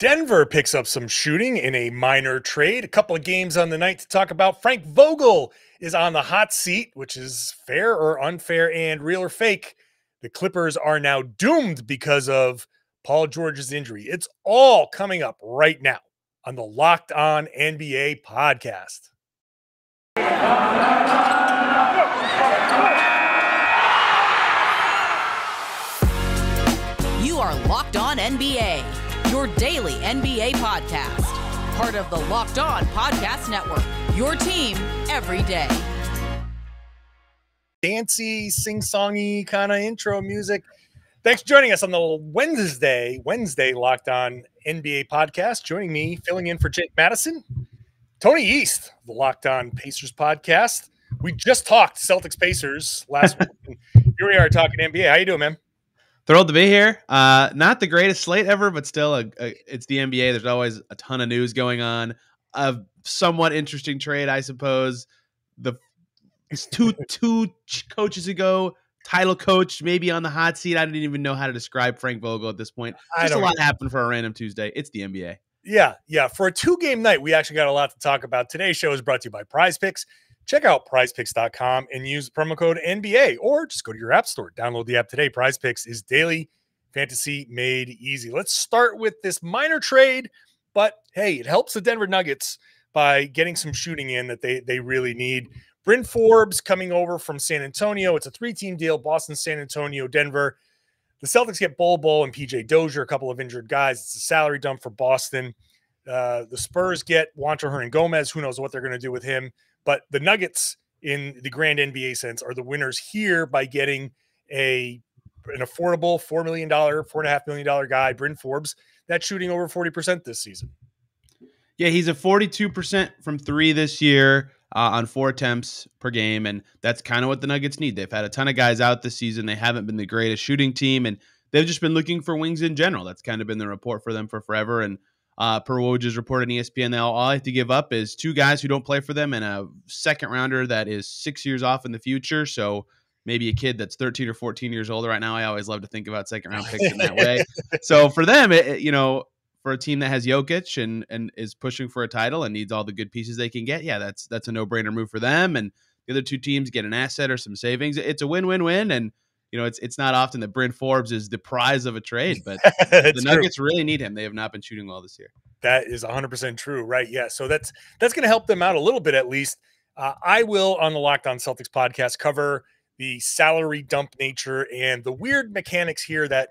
Denver picks up some shooting in a minor trade. A couple of games on the night to talk about. Frank Vogel is on the hot seat, which is fair or unfair and real or fake. The Clippers are now doomed because of Paul George's injury. It's all coming up right now on the Locked On NBA podcast. You are Locked On NBA, your daily NBA podcast. Part of the Locked On Podcast Network, your team every day. Dancey, sing-songy kind of intro music. Thanks for joining us on the Wednesday Locked On NBA podcast. Joining me, filling in for Jake Madison, Tony East, the Locked On Pacers podcast. We just talked Celtics-Pacers last week. Here we are talking NBA. How you doing, man? Thrilled to be here. Not the greatest slate ever, but still, it's the NBA. There's always a ton of news going on. A somewhat interesting trade, I suppose. The two coaches ago, title coach maybe on the hot seat. I didn't even know how to describe Frank Vogel at this point. Just a lot happened for a random Tuesday. It's the NBA. Yeah. For a two-game night, we actually got a lot to talk about. Today's show is brought to you by Prize Picks. Check out prizepicks.com and use the promo code NBA, or just go to your app store. Download the app today. Prize Picks is daily fantasy made easy. Let's start with this minor trade, but hey, it helps the Denver Nuggets by getting some shooting in that they really need. Bryn Forbes coming over from San Antonio. It's a 3-team deal, Boston, San Antonio, Denver. The Celtics get Bol and PJ Dozier, a couple of injured guys. It's a salary dump for Boston. The Spurs get Juancho Hernan-Gomez. Who knows what they're going to do with him. But the Nuggets, in the grand NBA sense, are the winners here by getting an affordable $4.5 million guy, Bryn Forbes, that's shooting over 40% this season. Yeah, he's a 42% from three this year on 4 attempts per game, and that's kind of what the Nuggets need. They've had a ton of guys out this season. They haven't been the greatest shooting team, and they've just been looking for wings in general. That's kind of been the report for them for forever, and per Woj's report on ESPN, all I have to give up is 2 guys who don't play for them and a second rounder that is 6 years off in the future. So maybe a kid that's 13 or 14 years old right now. I always love to think about second round picks in that way. So for them, for a team that has Jokic and is pushing for a title and needs all the good pieces they can get, yeah, that's a no-brainer move for them. And the other 2 teams get an asset or some savings. It's a win-win-win. And it's not often that Bryn Forbes is the prize of a trade, but the Nuggets really need him. They have not been shooting well this year. That is 100% true, right? Yeah, so that's going to help them out a little bit at least. I will, on the Locked On Celtics podcast, cover the salary dump nature and the weird mechanics here that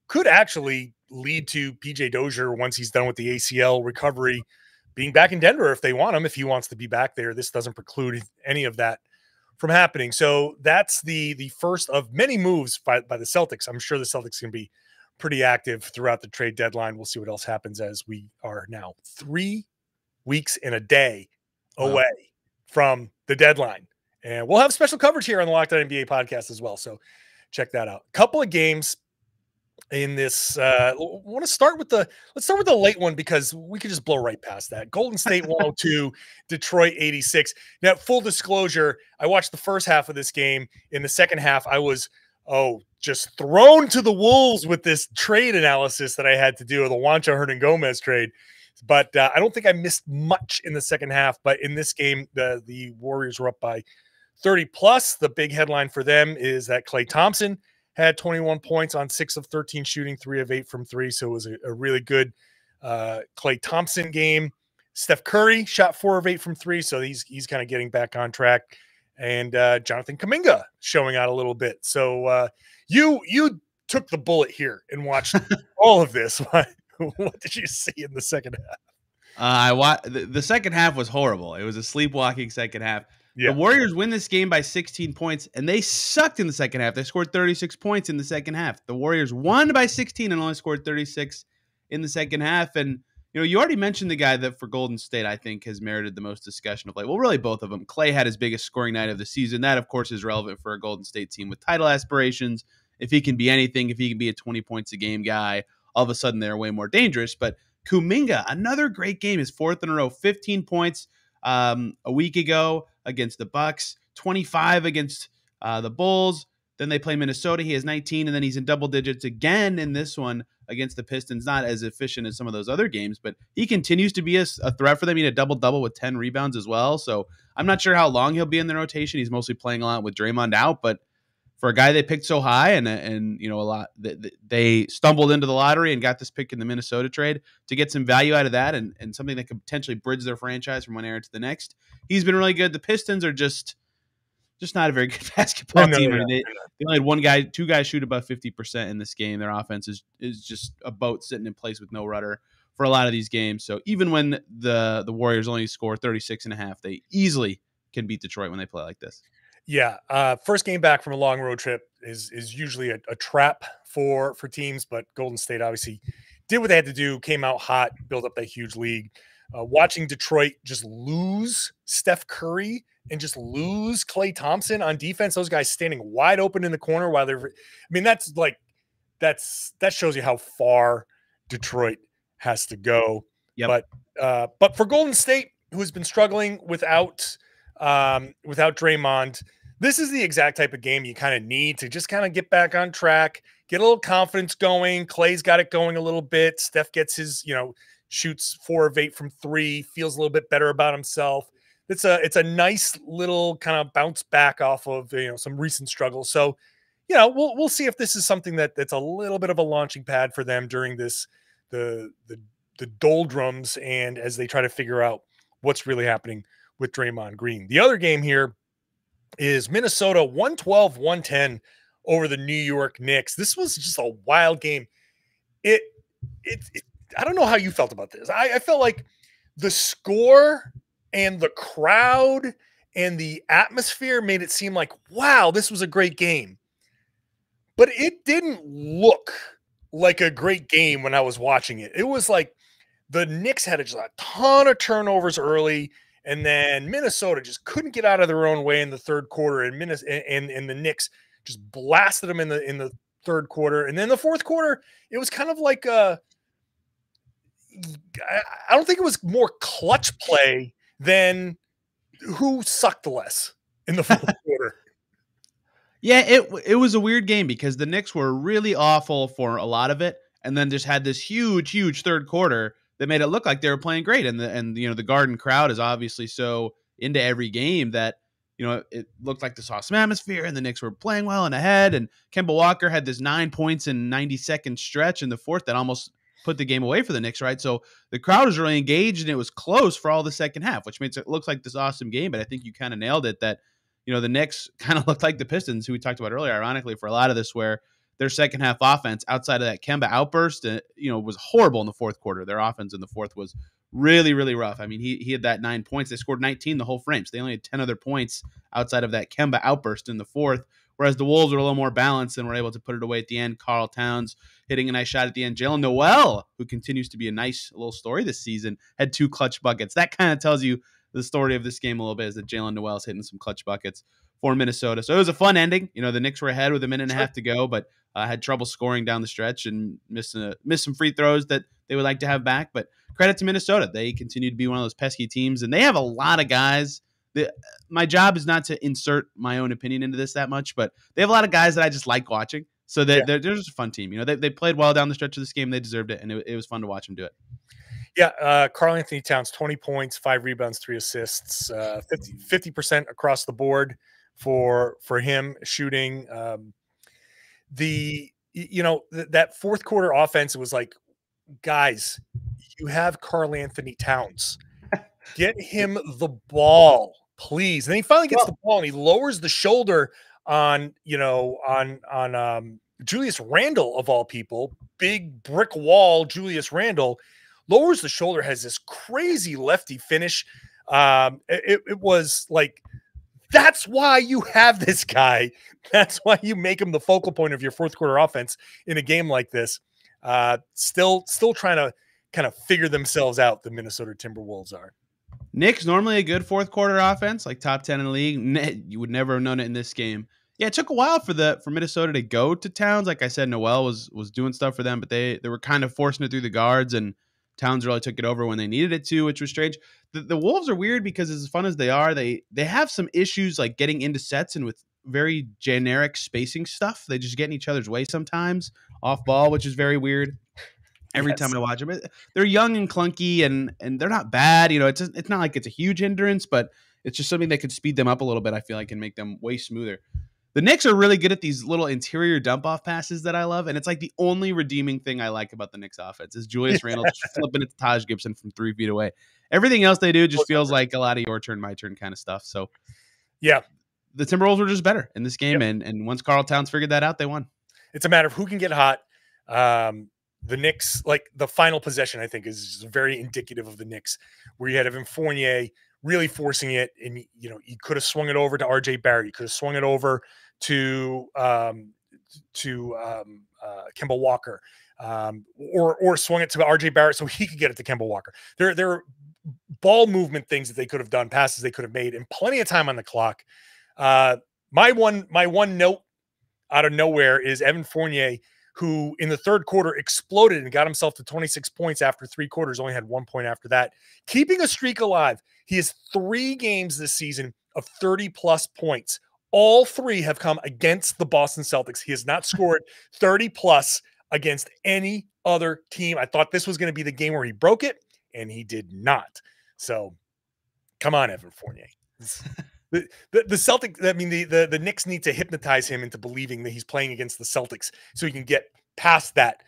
could actually lead to PJ Dozier, once he's done with the ACL recovery, being back in Denver if they want him, if he wants to be back there. This doesn't preclude any of that from happening. So that's the first of many moves by the Celtics. I'm sure the Celtics can be pretty active throughout the trade deadline. We'll see what else happens as we are now 3 weeks and a day away from the deadline. And we'll have special coverage here on the Locked On NBA podcast as well. So check that out. A couple of games in this. Let's start with the late one because we could just blow right past that. Golden State 102, Detroit 86. Now, full disclosure, I watched the first half of this game. In the second half, I was just thrown to the wolves with this trade analysis that I had to do, the Juancho Hernan-Gomez trade. But I don't think I missed much in the second half. But in this game, the Warriors were up by 30 plus. The big headline for them is that Klay Thompson had 21 points on 6 of 13 shooting, 3 of 8 from 3. So it was a really good Klay Thompson game. Steph Curry shot 4 of 8 from 3. So he's kind of getting back on track. And Jonathan Kuminga showing out a little bit. So you took the bullet here and watched all of this. What did you see in the second half? The second half was horrible. It was a sleepwalking second half. Yeah. The Warriors win this game by 16 points, and they sucked in the second half. They scored 36 points in the second half. The Warriors won by 16 and only scored 36 in the second half. And, you already mentioned the guy that for Golden State, I think, has merited the most discussion of late. Well, really both of them. Klay had his biggest scoring night of the season. That, of course, is relevant for a Golden State team with title aspirations. If he can be anything, if he can be a 20 points a game guy, all of a sudden they're way more dangerous. But Kuminga, another great game, his 4th in a row, 15 points a week ago against the Bucks, 25 against the Bulls. Then they play Minnesota. He has 19, and then he's in double digits again in this one against the Pistons, not as efficient as some of those other games, but he continues to be a threat for them. He had a double-double with 10 rebounds as well. So I'm not sure how long he'll be in the rotation. He's mostly playing a lot with Draymond out, but for a guy they picked so high and you know, a lot, they stumbled into the lottery and got this pick in the Minnesota trade to get some value out of that and something that could potentially bridge their franchise from one era to the next. He's been really good. The Pistons are just not a very good basketball team. They only had two guys shoot above 50% in this game. Their offense is just a boat sitting in place with no rudder for a lot of these games. So even when the Warriors only score 36.5, they easily can beat Detroit when they play like this. Yeah. First game back from a long road trip is usually a trap for teams, but Golden State obviously did what they had to do, came out hot, built up that huge lead. Watching Detroit just lose Steph Curry and just lose Klay Thompson on defense, those guys standing wide open in the corner while they're, I mean, that shows you how far Detroit has to go. Yep. But for Golden State, who has been struggling without Draymond, this is the exact type of game you kind of need to just kind of get back on track, get a little confidence going. Clay's got it going a little bit. Steph gets his, shoots 4 of 8 from 3, feels a little bit better about himself. It's a nice little kind of bounce back off of, some recent struggles. So, we'll see if this is something that's a little bit of a launching pad for them during the doldrums and as they try to figure out what's really happening with Draymond Green. The other game here is Minnesota 112-110 over the New York Knicks. This was just a wild game. I don't know how you felt about this. I felt like the score and the crowd and the atmosphere made it seem like, wow, this was a great game. But it didn't look like a great game when I was watching it. It was like the Knicks had just a ton of turnovers early, and then Minnesota just couldn't get out of their own way in the third quarter, and the Knicks just blasted them in the third quarter. And then the fourth quarter, it was kind of like I don't think it was more clutch play than who sucked less in the fourth quarter. Yeah, it was a weird game because the Knicks were really awful for a lot of it, and then just had this huge third quarter that made it look like they were playing great. And the Garden crowd is obviously so into every game that it looked like this awesome atmosphere, and the Knicks were playing well and ahead. And Kemba Walker had this 9 points in 90-second stretch in the fourth that almost put the game away for the Knicks, right? So the crowd was really engaged, and it was close for all the second half, which makes it look like this awesome game. But I think you kind of nailed it that the Knicks kind of looked like the Pistons, who we talked about earlier, ironically, for a lot of this, where their second half offense outside of that Kemba outburst, was horrible in the fourth quarter. Their offense in the fourth was really, really rough. I mean, he had that 9 points. They scored 19 the whole frame. So they only had 10 other points outside of that Kemba outburst in the fourth, whereas the Wolves were a little more balanced and were able to put it away at the end. Karl Towns hitting a nice shot at the end. Jalen Noel, who continues to be a nice little story this season, had 2 clutch buckets. That kind of tells you the story of this game a little bit, is that Jalen Noel's hitting some clutch buckets for Minnesota. So it was a fun ending. The Knicks were ahead with a minute and a half to go, but had trouble scoring down the stretch and missed some free throws that they would like to have back. But credit to Minnesota. They continue to be one of those pesky teams, and they have a lot of guys. My job is not to insert my own opinion into this that much, but they have a lot of guys that I just like watching. So they're just a fun team. They played well down the stretch of this game. They deserved it, and it was fun to watch them do it. Yeah, Karl Towns, 20 points, 5 rebounds, 3 assists, 50% across the board for him shooting. That fourth quarter offense, it was like, guys, you have Karl Towns. Get him the ball, please. And then he finally gets the ball, and he lowers the shoulder on Julius Randle, of all people. Big brick wall, Julius Randle lowers the shoulder, has this crazy lefty finish. It was like, that's why you have this guy. That's why you make him the focal point of your fourth quarter offense in a game like this. Still trying to kind of figure themselves out, the Minnesota Timberwolves are. Knicks, normally a good fourth quarter offense, like top 10 in the league. You would never have known it in this game. Yeah, it took a while for Minnesota to go to Towns. Like I said, Noel was doing stuff for them, but they were kind of forcing it through the guards, and Towns really took it over when they needed it to, which was strange. The Wolves are weird because as fun as they are, they have some issues like getting into sets and with very generic spacing stuff. They just get in each other's way sometimes off ball, which is very weird. Every time I watch them, they're young and clunky, and they're not bad. It's not like it's a huge hindrance, but it's just something that could speed them up a little bit. I feel like and make them way smoother. The Knicks are really good at these little interior dump off passes that I love, and it's like the only redeeming thing I like about the Knicks offense is Julius Randle flipping it to Taj Gibson from 3 feet away. Everything else they do just feels like a lot of your turn, my turn kind of stuff. So, yeah, the Timberwolves were just better in this game, and once Karl Towns figured that out, they won. It's a matter of who can get hot. The Knicks, like the final possession, I think is very indicative of the Knicks, where you had Evan Fournier really forcing it, and you could have swung it over to RJ Barrett, you could have swung it over to Kemba Walker, or swung it to RJ Barrett so he could get it to Kemba Walker. There are ball movement things that they could have done, passes they could have made, and plenty of time on the clock. My one note out of nowhere is Evan Fournier, who in the third quarter exploded and got himself to 26 points after 3 quarters, only had 1 point after that, keeping a streak alive. He has 3 games this season of 30-plus points. All 3 have come against the Boston Celtics. He has not scored 30-plus against any other team. I thought this was going to be the game where he broke it, and he did not. So, come on, Evan Fournier. The Celtics, I mean, the Knicks need to hypnotize him into believing that he's playing against the Celtics so he can get past that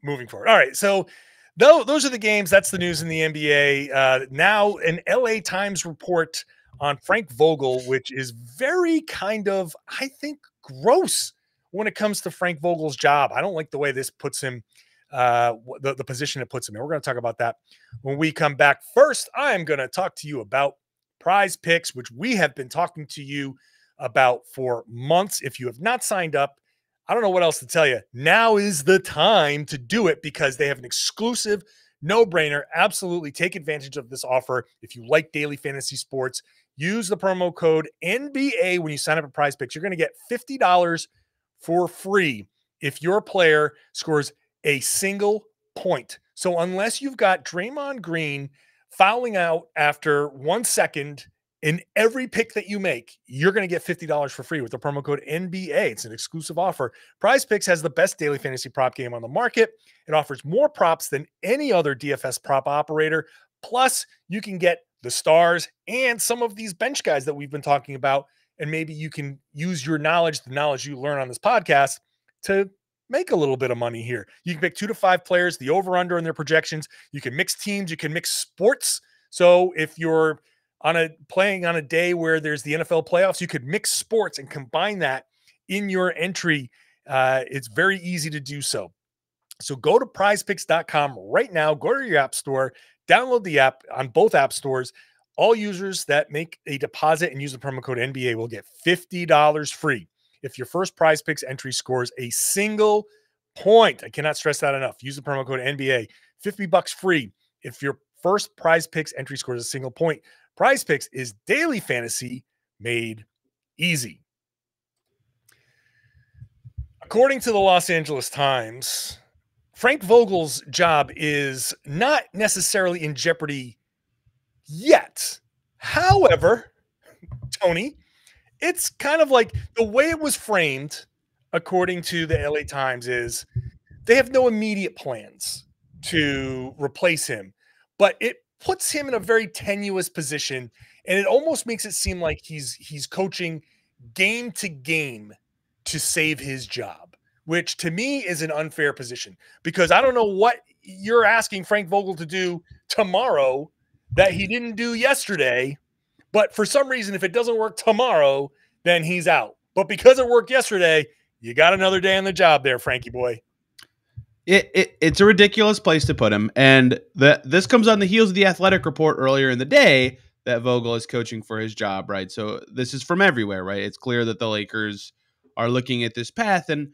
moving forward. All right, so those are the games. That's the news in the NBA. Now, an LA Times report on Frank Vogel, which is very kind of, I think, gross when it comes to Frank Vogel's job. I don't like the way this puts him, the position it puts him in. We're going to talk about that when we come back. First, I am going to talk to you about Prize Picks, which we have been talking to you about for months. If you have not signed up, I don't know what else to tell you. Now is the time to do it because they have an exclusive no-brainer. Absolutely take advantage of this offer. If you like daily fantasy sports, use the promo code NBA when you sign up at Prize Picks. You're going to get $50 for free if your player scores a single point. So unless you've got Draymond Green fouling out after 1 second in every pick that you make, you're going to get $50 for free with the promo code NBA. It's an exclusive offer. Prize Picks has the best daily fantasy prop game on the market. It offers more props than any other DFS prop operator. Plus, you can get the stars and some of these bench guys that we've been talking about, and maybe you can use your knowledge, the knowledge you learn on this podcast, to make a little bit of money here. You can pick 2 to 5 players, the over-under and their projections. You can mix teams. You can mix sports. So if you're playing on a day where there's the NFL playoffs, you could mix sports and combine that in your entry. It's very easy to do so. So go to prizepicks.com right now. Go to your app store. Download the app on both app stores. All users that make a deposit and use the promo code NBA will get $50 free if your first Prize Picks entry scores a single point. I cannot stress that enough. Use the promo code NBA. $50 free if your first Prize Picks entry scores a single point. Prize Picks is daily fantasy made easy. According to the Los Angeles Times, Frank Vogel's job is not necessarily in jeopardy yet. However, Tony, it's kind of like the way it was framed, according to the LA Times, is they have no immediate plans to replace him, but it puts him in a very tenuous position, and it almost makes it seem like he's coaching game to game to save his job, which to me is an unfair position because I don't know what you're asking Frank Vogel to do tomorrow that he didn't do yesterday. But for some reason, if it doesn't work tomorrow, then he's out. But because it worked yesterday, you got another day on the job there, Frankie boy. It's a ridiculous place to put him. And this comes on the heels of the Athletic report earlier in the day that Vogel is coaching for his job, right? So this is from everywhere, right? It's clear that the Lakers are looking at this path, and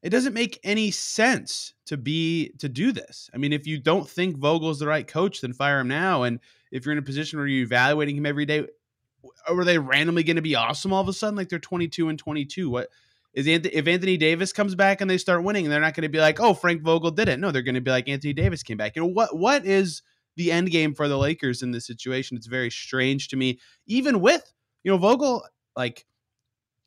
it doesn't make any sense to do this. I mean, if you don't think Vogel's the right coach, then fire him now. And if you're in a position where you're evaluating him every day, are they randomly going to be awesome all of a sudden? Like they're 22-22. What is if Anthony Davis comes back and they start winning, they're not going to be like, oh, Frank Vogel did it. No, they're going to be like Anthony Davis came back. You know, what is the end game for the Lakers in this situation? It's very strange to me. Even with, Vogel, like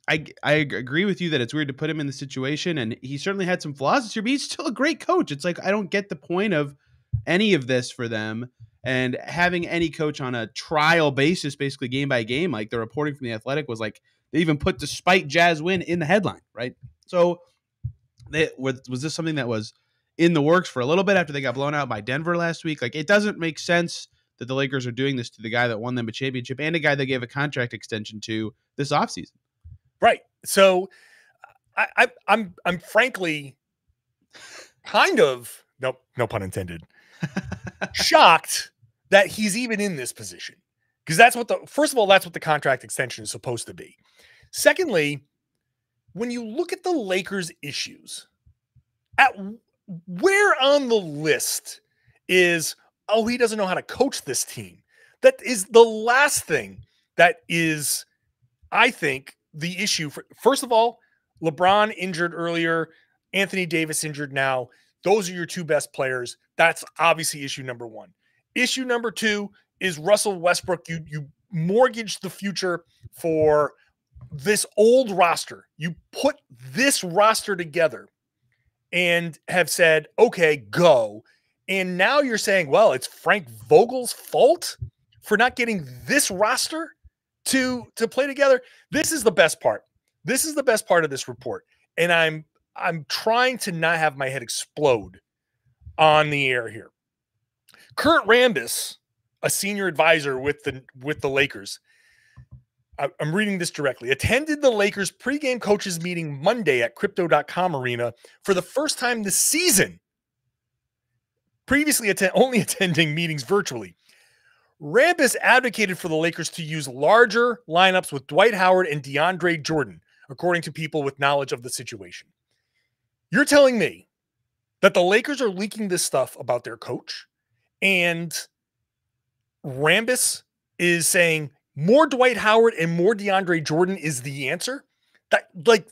I agree with you that it's weird to put him in the situation, and he certainly had some flaws this year, but he's still a great coach. It's like I don't get the point of any of this for them, and having any coach on a trial basis, basically game by game, like the reporting from The Athletic was like they even put despite Jazz win in the headline, right? So was this something that was in the works for a little bit after they got blown out by Denver last week? Like it doesn't make sense that the Lakers are doing this to the guy that won them a championship and a guy they gave a contract extension to this offseason. Right. So I'm frankly kind of no pun intended shocked that he's even in this position, because that's what first of all, that's what the contract extension is supposed to be. Secondly, when you look at the Lakers' issues, at where on the list is, oh, he doesn't know how to coach this team? That is the last thing that is, I think, the issue. First of all, LeBron injured earlier, Anthony Davis injured now. Those are your two best players. That's obviously issue number one. Issue number two is Russell Westbrook. You mortgaged the future for this old roster. You put this roster together and have said, okay, go. And now you're saying, well, it's Frank Vogel's fault for not getting this roster to play together. This is the best part. This is the best part of this report. And I'm trying to not have my head explode on the air here. Kurt Rambis, a senior advisor with the Lakers, I'm reading this directly, attended the Lakers pregame coaches meeting Monday at Crypto.com Arena for the first time this season, previously only attending meetings virtually. Rambis advocated for the Lakers to use larger lineups with Dwight Howard and DeAndre Jordan, according to people with knowledge of the situation. You're telling me that the Lakers are leaking this stuff about their coach, and Rambis is saying more Dwight Howard and more DeAndre Jordan is the answer?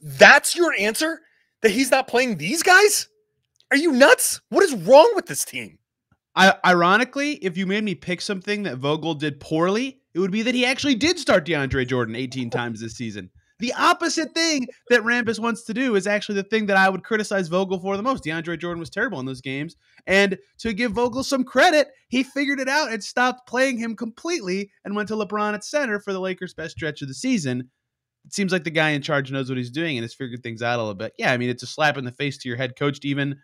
That's your answer? That he's not playing these guys? Are you nuts? What is wrong with this team? Ironically, if you made me pick something that Vogel did poorly, it would be that he actually did start DeAndre Jordan 18 times this season. The opposite thing that Rambis wants to do is actually the thing that I would criticize Vogel for the most. DeAndre Jordan was terrible in those games. And to give Vogel some credit, he figured it out and stopped playing him completely and went to LeBron at center for the Lakers' best stretch of the season. It seems like the guy in charge knows what he's doing and has figured things out a little bit. Yeah, I mean, it's a slap in the face to your head coach to even,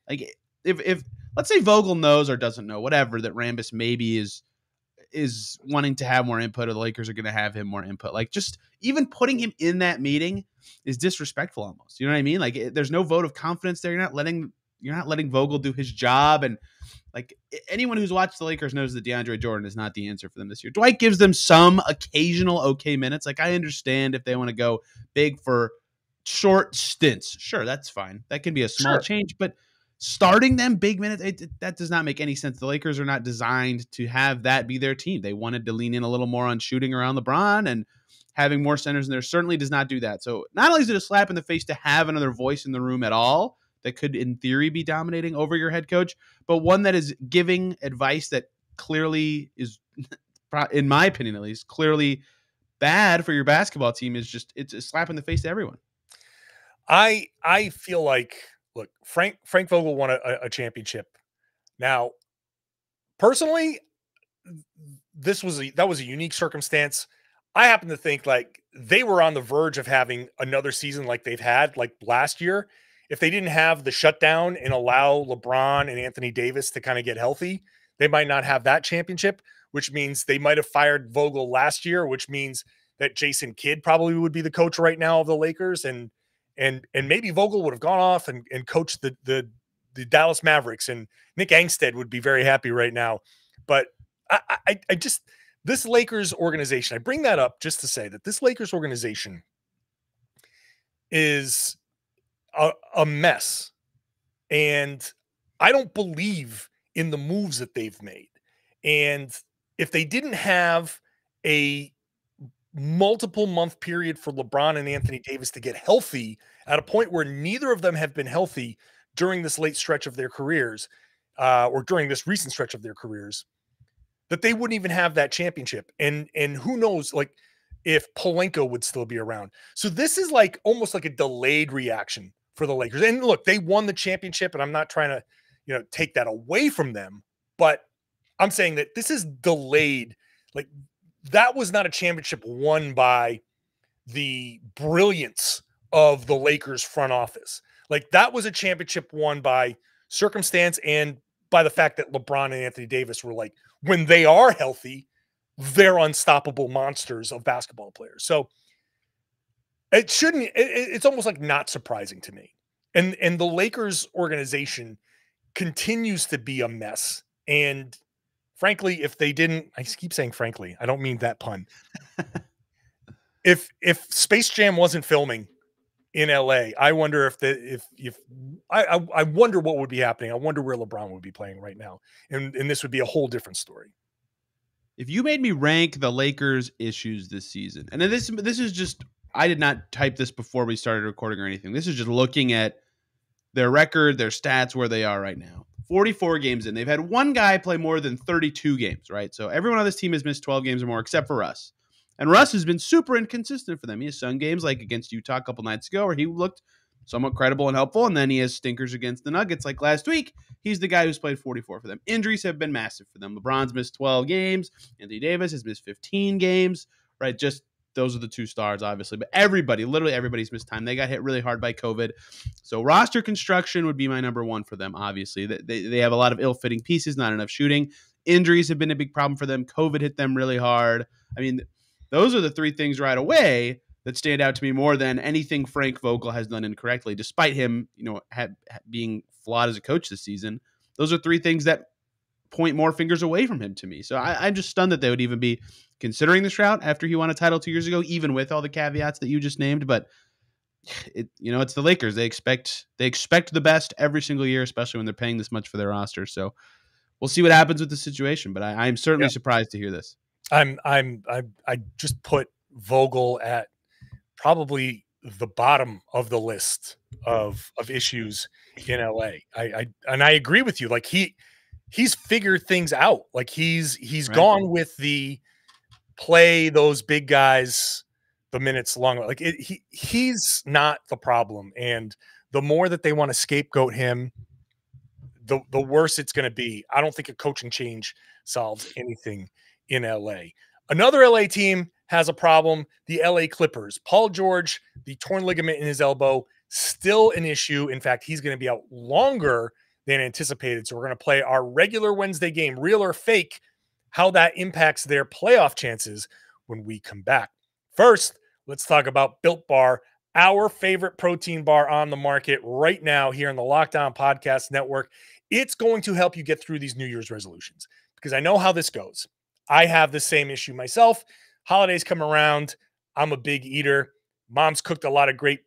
like, if let's say Vogel knows or doesn't know, whatever, that Rambis maybe is wanting to have more input, or the Lakers are going to have him more input. Like, just even putting him in that meeting is disrespectful almost. You know what I mean? Like, there's no vote of confidence there. You're not letting Vogel do his job. And like, anyone who's watched the Lakers knows that DeAndre Jordan is not the answer for them this year. Dwight gives them some occasional okay minutes. Like, I understand if they want to go big for short stints. Sure, that's fine. That can be a small change, but starting them big minutes, that does not make any sense. The Lakers are not designed to have that be their team. They wanted to lean in a little more on shooting around LeBron and having more centers, and there certainly does not do that. So not only is it a slap in the face to have another voice in the room at all that could, in theory, be dominating over your head coach, but one that is giving advice that clearly is, in my opinion at least, clearly bad for your basketball team, it's a slap in the face to everyone. I feel like, look, Frank Vogel won a championship. Now, personally, that was a unique circumstance. I happen to think like they were on the verge of having another season like they've had like last year. If they didn't have the shutdown and allow LeBron and Anthony Davis to kind of get healthy, they might not have that championship, which means they might have fired Vogel last year, which means that Jason Kidd probably would be the coach right now of the Lakers. And maybe Vogel would have gone off and coached the Dallas Mavericks, and Nick Angstead would be very happy right now. But I just, this Lakers organization, I bring that up just to say that this Lakers organization is a mess. And I don't believe in the moves that they've made. And if they didn't have a multiple month period for LeBron and Anthony Davis to get healthy at a point where neither of them have been healthy during this late stretch of their careers, or during this recent stretch of their careers, that they wouldn't even have that championship. And who knows, like, if Polenko would still be around. So this is like almost like a delayed reaction for the Lakers. And look, they won the championship, and I'm not trying to, take that away from them, but I'm saying that this is delayed. Like, that was not a championship won by the brilliance of the Lakers front office. Like, that was a championship won by circumstance and by the fact that LeBron and Anthony Davis were like, when they are healthy, they're unstoppable monsters of basketball players. So it's almost like not surprising to me. And the Lakers organization continues to be a mess. And frankly, if they didn't, I keep saying frankly, I don't mean that pun. If Space Jam wasn't filming in LA, I wonder I wonder what would be happening. I wonder where LeBron would be playing right now. And this would be a whole different story. If you made me rank the Lakers' issues this season, and this is just, I did not type this before we started recording or anything. This is just looking at their record, their stats, where they are right now. 44 games in. They've had one guy play more than 32 games, right? So everyone on this team has missed 12 games or more except for Russ. And Russ has been super inconsistent for them. He has some games like against Utah a couple nights ago where he looked somewhat credible and helpful, and then he has stinkers against the Nuggets like last week. He's the guy who's played 44 for them. Injuries have been massive for them. LeBron's missed 12 games. Anthony Davis has missed 15 games, right? Just those are the two stars, obviously. But everybody, literally everybody's missed time. They got hit really hard by COVID. So roster construction would be my number one for them, obviously. They have a lot of ill-fitting pieces, not enough shooting. Injuries have been a big problem for them. COVID hit them really hard. I mean, those are the three things right away that stand out to me more than anything Frank Vogel has done incorrectly, despite him, being flawed as a coach this season. Those are three things that point more fingers away from him to me. So I'm just stunned that they would even be considering this route after he won a title 2 years ago, even with all the caveats that you just named. But it's the Lakers. They expect the best every single year, especially when they're paying this much for their roster. So we'll see what happens with the situation. But I'm certainly surprised to hear this. I just put Vogel at probably the bottom of the list of issues in LA. I agree with you. Like he's figured things out. Like he's right. Gone with the play those big guys the minutes long. Like he's not the problem. And the more that they want to scapegoat him, the worse it's going to be. I don't think a coaching change solves anything in LA. Another LA team has a problem, the LA Clippers. Paul George, the torn ligament in his elbow, still an issue. In fact, he's going to be out longer than anticipated. So we're going to play our regular Wednesday game, real or fake, how that impacts their playoff chances when we come back. First, let's talk about Built Bar, our favorite protein bar on the market right now here on the Locked On Podcast Network. It's going to help you get through these New Year's resolutions because I know how this goes. I have the same issue myself. Holidays come around. I'm a big eater. Mom's cooked a lot of great,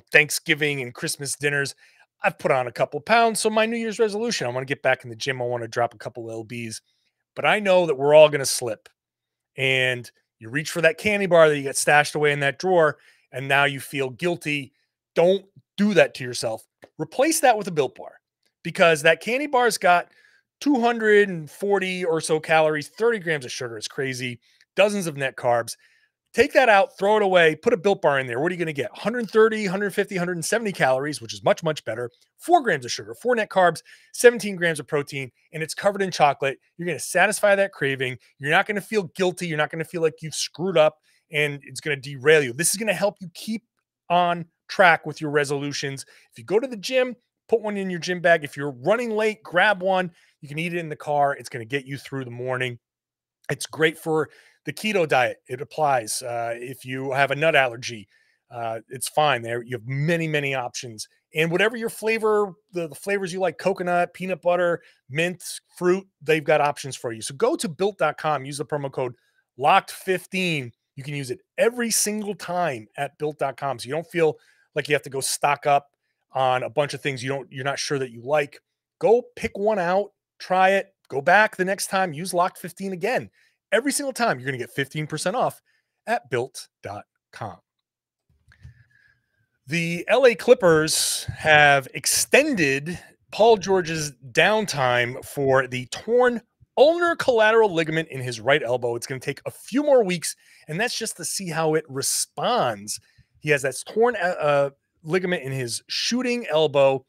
Thanksgiving and Christmas dinners. I've put on a couple pounds. So my New Year's resolution, I want to get back in the gym. I want to drop a couple LBs, but I know that we're all going to slip. And you reach for that candy bar that you got stashed away in that drawer, and now you feel guilty. Don't do that to yourself. Replace that with a Built Bar because that candy bar's got 240 or so calories, 30 grams of sugar. It's crazy. Dozens of net carbs. Take that out, throw it away, put a Built Bar in there. What are you going to get? 130, 150, 170 calories, which is much, much better. 4 grams of sugar, 4 net carbs, 17 grams of protein, and it's covered in chocolate. You're going to satisfy that craving. You're not going to feel guilty. You're not going to feel like you've screwed up and it's going to derail you. This is going to help you keep on track with your resolutions. If you go to the gym, put one in your gym bag. If you're running late, grab one. You can eat it in the car. It's going to get you through the morning. It's great for the keto diet. It applies. If you have a nut allergy, it's fine. There you have many, many options. And whatever your flavor, the flavors you like, coconut, peanut butter, mint, fruit, they've got options for you. So go to built.com, use the promo code LOCKED15. You can use it every single time at built.com. So you don't feel like you have to go stock up on a bunch of things you're not sure that you like. Go pick one out, try it, go back the next time, use LOCKED15 again. Every single time, you're going to get 15% off at built.com. The LA Clippers have extended Paul George's downtime for the torn ulnar collateral ligament in his right elbow. It's going to take a few more weeks, and that's just to see how it responds. He has that torn ligament in his shooting elbow.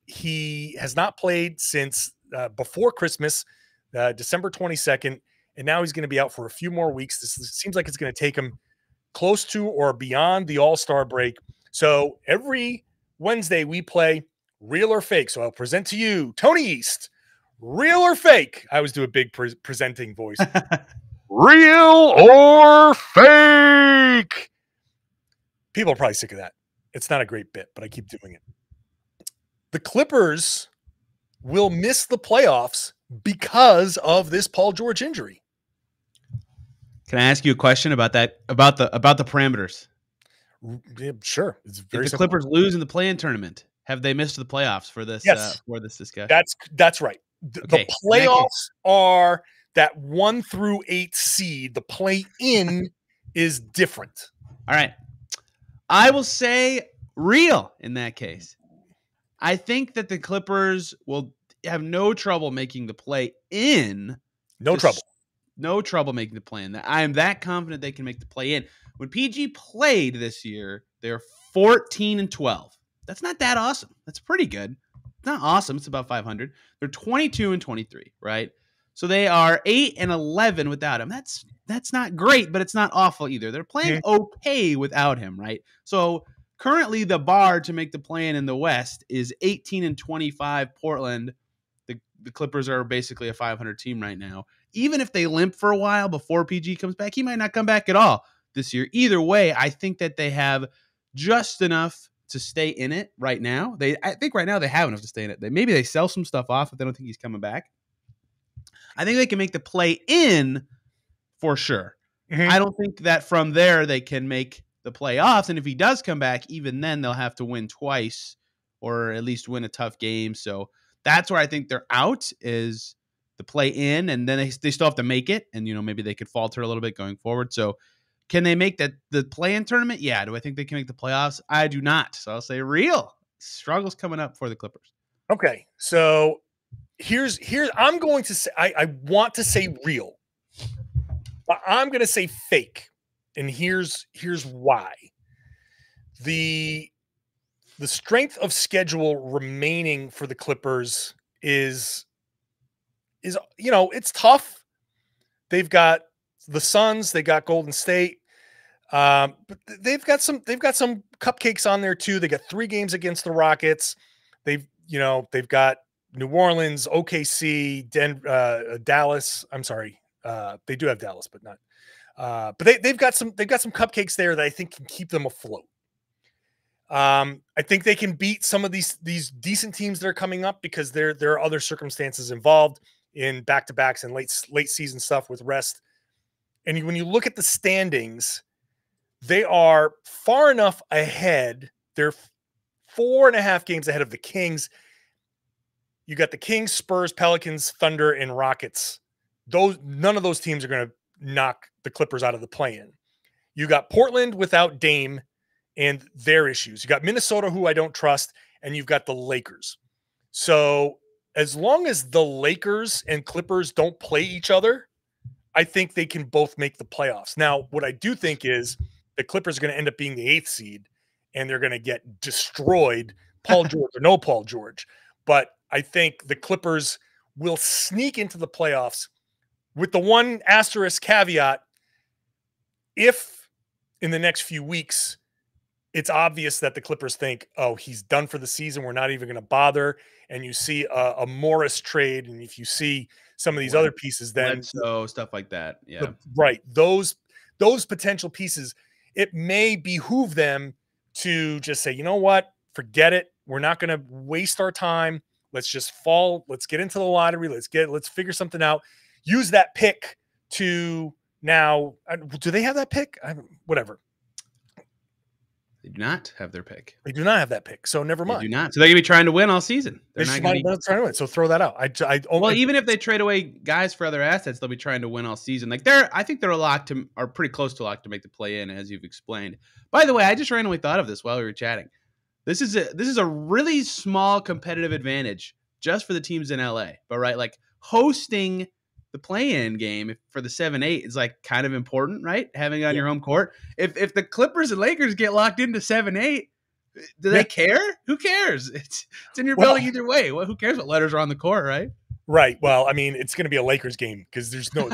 He has not played since before Christmas, December 22nd, and now he's going to be out for a few more weeks. This seems like it's going to take him close to or beyond the All-Star break. So every Wednesday we play Real or Fake. So I'll present to you Tony East. Real or fake? I always do a big presenting voice. Real or fake? People are probably sick of that. It's not a great bit, but I keep doing it. The Clippers will miss the playoffs because of this Paul George injury. Can I ask you a question about that? About the parameters? Yeah, sure. It's very if the simple. Clippers lose in the play-in tournament, have they missed the playoffs for this? Yes. For this discussion. That's right. Okay. The playoffs are that 1 through 8 seed. The play-in is different. All right. I will say real in that case. I think that the Clippers will have no trouble making the play-in. No trouble making the play-in. I am that confident they can make the play-in. When PG played this year, they're 14-12. That's not that awesome. That's pretty good. It's not awesome. It's about 500. They're 22-23, right? So they are 8-11 without him. That's not great, but it's not awful either. They're playing okay without him, right? So currently the bar to make the play-in the West is 18-25 Portland. The Clippers are basically a 500 team right now. Even if they limp for a while before PG comes back, he might not come back at all this year. Either way, I think that they have just enough to stay in it right now. I think right now they have enough to stay in it. Maybe they sell some stuff off if they don't think he's coming back. I think they can make the play-in for sure. Mm-hmm. I don't think that from there they can make the playoffs. And if he does come back, even then they'll have to win twice or at least win a tough game. So that's where I think they're out, is the play-in, and then they still have to make it. And, maybe they could falter a little bit going forward. So can they make the play-in tournament? Yeah. Do I think they can make the playoffs? I do not. So I'll say real. Struggles coming up for the Clippers. Okay. So here's I'm going to say, I want to say real, but I'm going to say fake. And here's why. The strength of schedule remaining for the Clippers is it's tough. They've got the Suns, they got Golden State, but they've got some cupcakes on there too. They got 3 games against the Rockets. They've got New Orleans, OKC, Dallas. I'm sorry, they do have Dallas, but not. But they've got some cupcakes there that I think can keep them afloat. I think they can beat some of these decent teams that are coming up because there are other circumstances involved in back-to-backs and late season stuff with rest. And when you look at the standings, they are far enough ahead. They're 4.5 games ahead of the Kings. You got the Kings, Spurs, Pelicans, Thunder, and Rockets. None of those teams are going to knock the Clippers out of the play-in. You got Portland without Dame and their issues. You got Minnesota, who I don't trust, and you've got the Lakers. So as long as the Lakers and Clippers don't play each other, I think they can both make the playoffs. Now, what I do think is the Clippers are going to end up being the 8th seed, and they're going to get destroyed, Paul George or no Paul George. But I think the Clippers will sneak into the playoffs with the one asterisk caveat: if in the next few weeks it's obvious that the Clippers think, oh, he's done for the season, we're not even going to bother, and you see a Morris trade, and if you see some of these other pieces, then stuff like that, yeah, right, those potential pieces, it may behoove them to just say, you know what, forget it, we're not going to waste our time, let's get into the lottery, let's figure something out, use that pick to now. Do they have that pick? Whatever. They do not have their pick. They do not have that pick, so never mind. They do not. So they're going to be trying to win all season. They're not going to trying to win. So throw that out. Even if they trade away guys for other assets, they'll be trying to win all season. I think they're are pretty close to locked to make the play in, as you've explained. By the way, I just randomly thought of this while we were chatting. This is a really small competitive advantage just for the teams in LA. But right, like hosting the play-in game for the 7-8 is like kind of important, right? Having it on your home court. If the Clippers and Lakers get locked into 7-8, do they care? Who cares? It's in your building either way. Well, who cares what letters are on the court, right? Right. Well, I mean, it's going to be a Lakers game because there's no.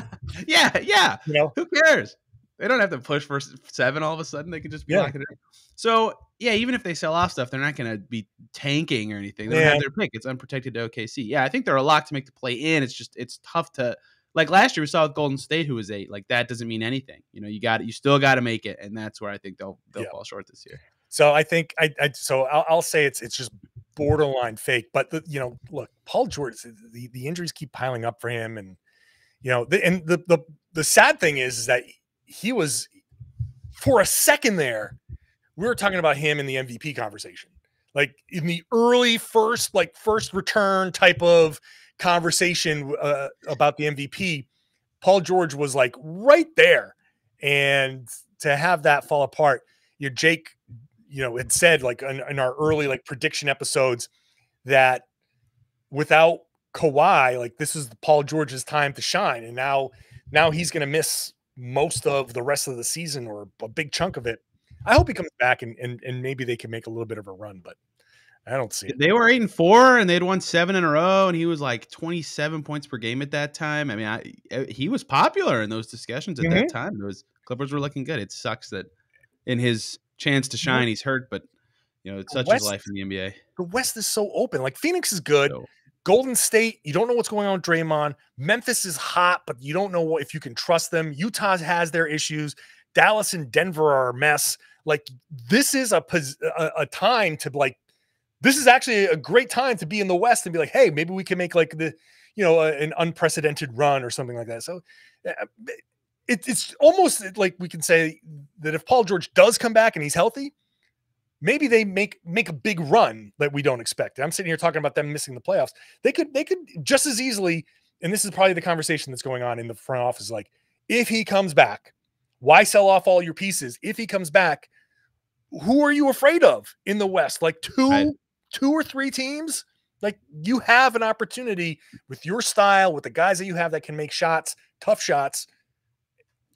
yeah. You know, who cares? They don't have to push for 7 all of a sudden. They can just be locking it in. So yeah, even if they sell off stuff, they're not going to be tanking or anything. They don't have their pick. It's unprotected to OKC. Yeah, I think they're a lock to make the play in. It's just it's tough to. Like last year, we saw with Golden State, who was 8. Like that doesn't mean anything. You know, you still got to make it, and that's where I think they'll fall short this year. So I think I'll say it's just borderline fake. But look, Paul George, the injuries keep piling up for him, and the sad thing is that he was for a second there. We were talking about him in the MVP conversation, like in the early first return type of conversation about the MVP. Paul George was like right there, and to have that fall apart, Jake, had said like in our early like prediction episodes that without Kawhi, like this is Paul George's time to shine, and now he's going to miss most of the rest of the season or a big chunk of it. I hope he comes back and maybe they can make a little bit of a run, but I don't see it. They were 8-4 and they'd won 7 in a row, and he was like 27 points per game at that time. I mean, he was popular in those discussions at that time. Those Clippers were looking good. It sucks that in his chance to shine, he's hurt, but it's such his life in the NBA. The West is so open. Like Phoenix is good. Golden State, you don't know what's going on with Draymond. Memphis is hot, but you don't know if you can trust them. Utah has their issues. Dallas and Denver are a mess. Like this is a time to like. This is actually a great time to be in the West and be like, hey, maybe we can make like an unprecedented run or something like that. So it's almost like we can say that if Paul George does come back and he's healthy, maybe they make a big run that we don't expect. I'm sitting here talking about them missing the playoffs. They could just as easily, and this is probably the conversation that's going on in the front office, like if he comes back, why sell off all your pieces? If he comes back, who are you afraid of in the West? Like two or three teams? Like you have an opportunity with your style, with the guys that you have that can make shots, tough shots.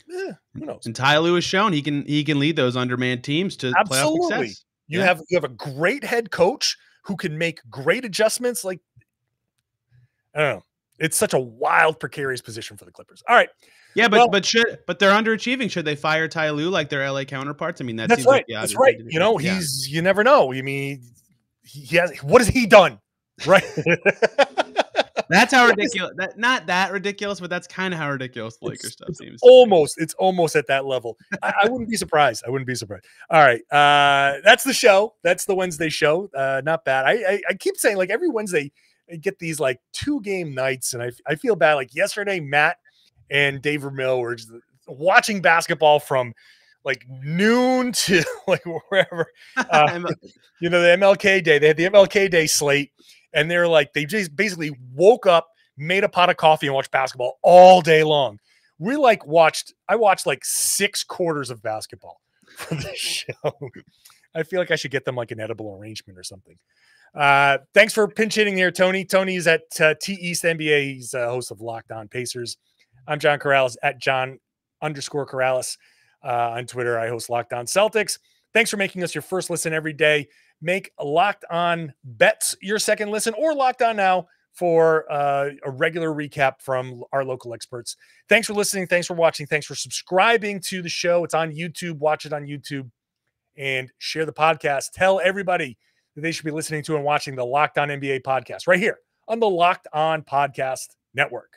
Who knows? And Ty Lue has shown he can lead those undermanned teams to playoff success. You have a great head coach who can make great adjustments. Like I don't know. It's such a wild, precarious position for the Clippers. All right. Yeah, but they're underachieving. Should they fire Ty Lue like their LA counterparts? I mean, that's right. That's right. You never know. I mean, he has. What has he done? Right. That's how ridiculous. Not that ridiculous, but that's kind of how ridiculous the Lakers stuff seems. It's almost at that level. I wouldn't be surprised. All right. That's the show. That's the Wednesday show. Not bad. I keep saying like every Wednesday I get these like 2-game nights, and I feel bad. Like yesterday, Matt and Dave Vermeil were just watching basketball from like noon to like wherever. The MLK Day. They had the MLK Day slate. And they're like, they just basically woke up, made a pot of coffee, and watched basketball all day long. I watched like 6 quarters of basketball for this show. I feel like I should get them like an edible arrangement or something. Thanks for pinch hitting here, Tony. Tony's at T East NBA. He's host of Locked On Pacers. I'm John Karalis at John_Karalis on Twitter. I host Locked On Celtics. Thanks for making us your first listen every day. Make Locked On Bets your second listen, or Locked On Now for a regular recap from our local experts. Thanks for listening. Thanks for watching. Thanks for subscribing to the show. It's on YouTube. Watch it on YouTube and share the podcast. Tell everybody that they should be listening to and watching the Locked On NBA podcast right here on the Locked On Podcast Network.